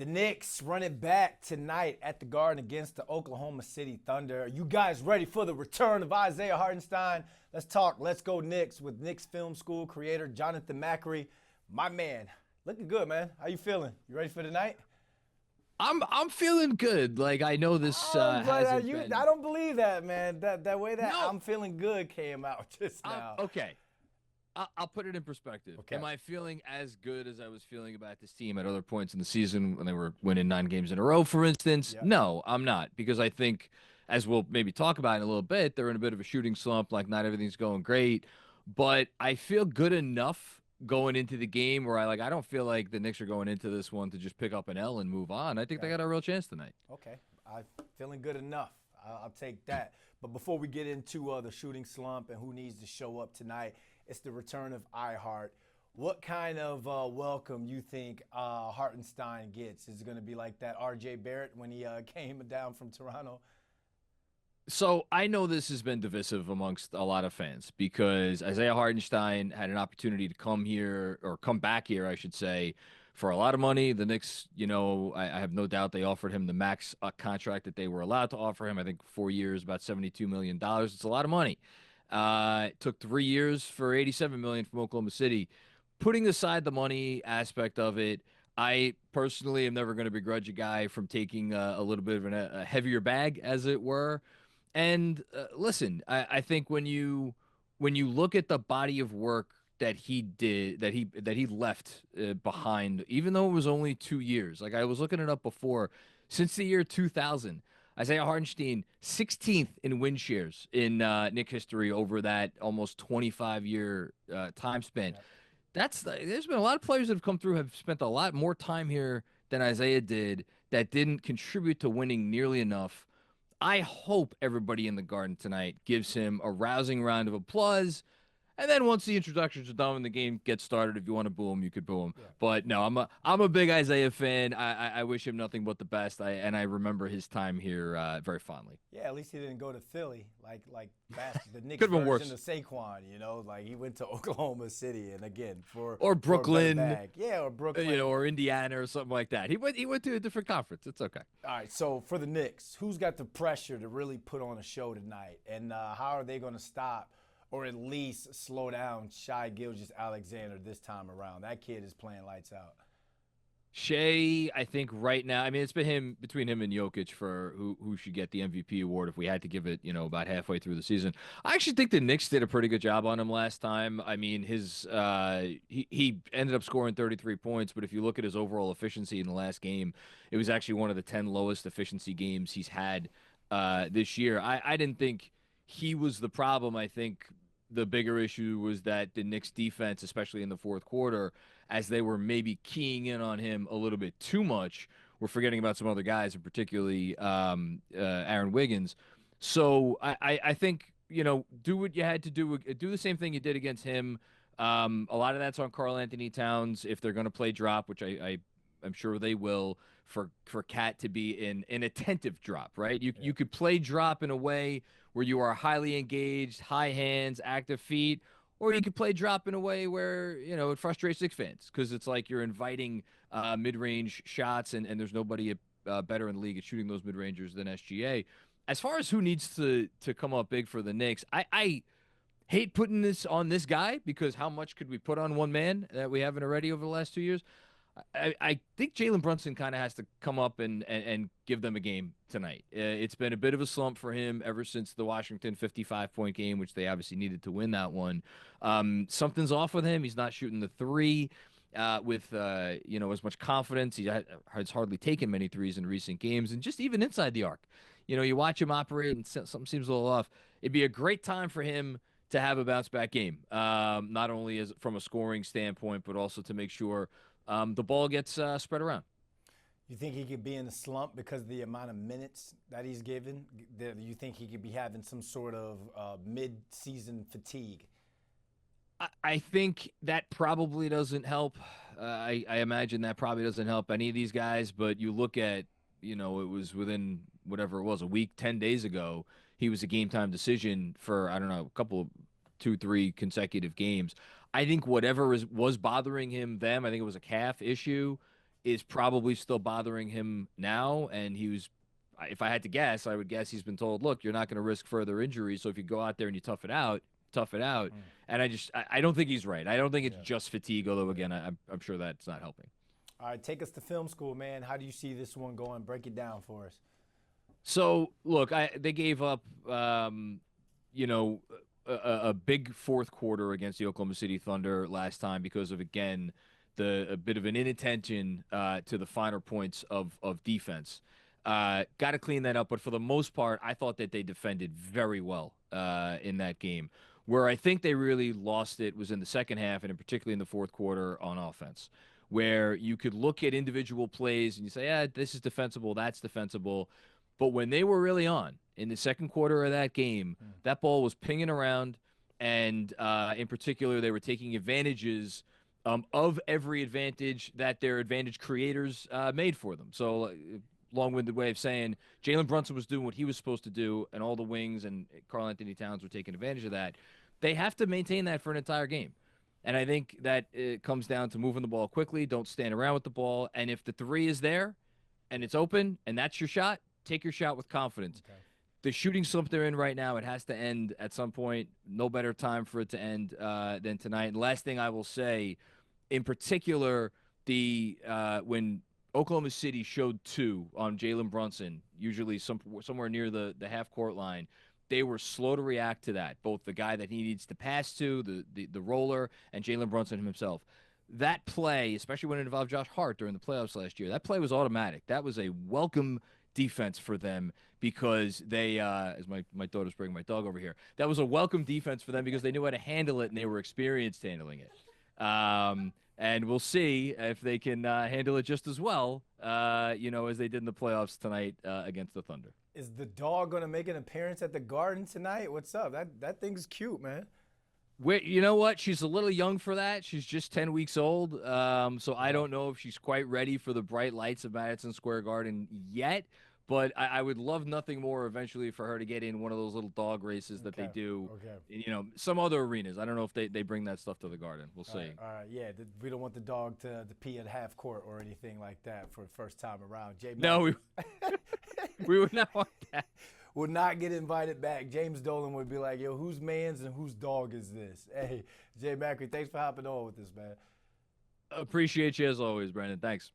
The Knicks run it back tonight at the Garden against the Oklahoma City Thunder. Are you guys ready for the return of Isaiah Hartenstein? Let's talk. Let's go Knicks with Knicks Film School creator Jonathan Macri. My man, looking good, man. How you feeling? You ready for tonight? I'm feeling good. Like I know this hasn't I been. don't believe that, man. That way that No, I'm feeling good came out just now. okay. I'll put it in perspective. Okay. Am I feeling as good as I was feeling about this team at other points in the season when they were winning 9 games in a row, for instance? Yep. No, I'm not because I think, as we'll maybe talk about in a little bit, they're in a bit of a shooting slump. Like not everything's going great, but I feel good enough going into the game where I don't feel like the Knicks are going into this one to just pick up an L and move on. I think they Okay. got a real chance tonight. Okay. I'm feeling good enough. I'll take that. But before we get into the shooting slump and who needs to show up tonight, it's the return of iHeart. What kind of welcome you think Hartenstein gets? Is it going to be like that R.J. Barrett when he came down from Toronto? So I know this has been divisive amongst a lot of fans because Isaiah Hartenstein had an opportunity to come here or come back here, I should say, for a lot of money. The Knicks, I have no doubt they offered him the max contract that they were allowed to offer him. I think 4 years, about $72 million. It's a lot of money. It took 3 years for $87 million from Oklahoma City. Putting aside the money aspect of it, I personally am never going to begrudge a guy from taking a little bit of a heavier bag, as it were. And listen, I think when you look at the body of work that he did, that he left behind, even though it was only 2 years, like I was looking it up before, since the year 2000, Isaiah Hartenstein 16th in win shares in Knick history over that almost 25-year time span. Yep. There's been a lot of players that have come through have spent a lot more time here than Isaiah did that didn't contribute to winning nearly enough. I hope everybody in the Garden tonight gives him a rousing round of applause. And then once the introductions are done and the game gets started, if you want to boo him, you could boo him. Yeah. But no, I'm a big Isaiah fan. I wish him nothing but the best. I remember his time here very fondly. Yeah, at least he didn't go to Philly like the Knicks Could have been version worse. of Saquon. Like he went to Oklahoma City and again Or for a better Brooklyn, bag. Yeah, or Brooklyn. or Indiana or something like that. He went to a different conference. It's okay. All right, so for the Knicks, who's got the pressure to really put on a show tonight, and how are they going to stop or at least slow down Shai Gilgeous-Alexander this time around? That kid is playing lights out. Shea, I think right now, I mean, it's been between him and Jokic for who should get the MVP award if we had to give it, about halfway through the season. I actually think the Knicks did a pretty good job on him last time. I mean, he ended up scoring 33 points, but if you look at his overall efficiency in the last game, it was actually one of the 10 lowest efficiency games he's had this year. I didn't think he was the problem. I think the bigger issue was that the Knicks defense, especially in the fourth quarter, as they were maybe keying in on him a little bit too much, were forgetting about some other guys, and particularly Aaron Wiggins. So I think, do what you had to do. Do the same thing you did against him. A lot of that's on Karl Anthony Towns if they're going to play drop, which I'm sure they will, for Cat to be an attentive drop, right? You Yeah. could play drop in a way where you are highly engaged, high hands, active feet, or you could play drop in a way where it frustrates Knicks fans because it's like you're inviting mid-range shots, and there's nobody better in the league at shooting those mid-rangers than SGA. As far as who needs to come up big for the Knicks, I hate putting this on this guy because how much could we put on one man that we haven't already over the last 2 years? I think Jalen Brunson kind of has to come up and give them a game tonight. It's been a bit of a slump for him ever since the Washington 55-point game, which they obviously needed to win that one. Something's off with him. He's not shooting the three with as much confidence. Has hardly taken many threes in recent games, and just even inside the arc. You watch him operate, and something seems a little off. It'd be a great time for him to have a bounce back game, not only as from a scoring standpoint, but also to make sure the ball gets spread around. You think he could be in a slump because of the amount of minutes that he's given? Do you think he could be having some sort of mid-season fatigue? I think that probably doesn't help. I imagine that probably doesn't help any of these guys, but you look at, it was within whatever it was, a week, 10 days ago, he was a game time decision for, I don't know, a couple, 2, 3 consecutive games. I think whatever was bothering him, I think it was a calf issue, is probably still bothering him now. And he was, if I had to guess, I would guess he's been told, look, you're not going to risk further injury. So if you go out there and you tough it out, tough it out. And I don't think he's right. I don't think it's just fatigue, although, again, I'm sure that's not helping. All right, take us to film school, man. How do you see this one going? Break it down for us. So, look, they gave up, you know, a big fourth quarter against the Oklahoma City Thunder last time because of, again, a bit of an inattention to the finer points of defense. Got to clean that up, but for the most part, I thought that they defended very well in that game. Where I think they really lost it was in the second half, and particularly in the fourth quarter on offense, where you could look at individual plays and you say, yeah, this is defensible, that's defensible. But when they were really on in the second quarter of that game, that ball was pinging around, and in particular, they were taking advantages of every advantage that their advantage creators made for them. So, long-winded way of saying, Jalen Brunson was doing what he was supposed to do, and all the wings and Karl Anthony Towns were taking advantage of that. They have to maintain that for an entire game. And I think that it comes down to moving the ball quickly, don't stand around with the ball, and if the three is there and it's open and that's your shot, take your shot with confidence. Okay. The shooting slump they're in right now, it has to end at some point. No better time for it to end than tonight. And last thing I will say, in particular, when Oklahoma City showed 2 on Jalen Brunson, usually somewhere near the half-court line, they were slow to react to that, both the guy that he needs to pass to, the roller, and Jalen Brunson himself. That play, especially when it involved Josh Hart during the playoffs last year, that play was automatic. That was a welcome defense for them because they, as my daughter's bringing my dog over here, that was a welcome defense for them because they knew how to handle it and they were experienced handling it. And we'll see if they can handle it just as well, as they did in the playoffs tonight against the Thunder. Is the dog going to make an appearance at the Garden tonight? What's up? That thing's cute, man. You know what? She's a little young for that. She's just 10 weeks old. So I don't know if she's quite ready for the bright lights of Madison Square Garden yet. But I would love nothing more eventually for her to get in one of those little dog races that they do. Okay. Some other arenas. I don't know if they bring that stuff to the Garden. We'll see. All right. Yeah, we don't want the dog to pee at half court or anything like that for the first time around. No, we would not want that. Would not get invited back. James Dolan would be like, yo, whose man's and whose dog is this? Hey, Jay Macri, thanks for hopping on with this, man. Appreciate you as always, Brandon. Thanks.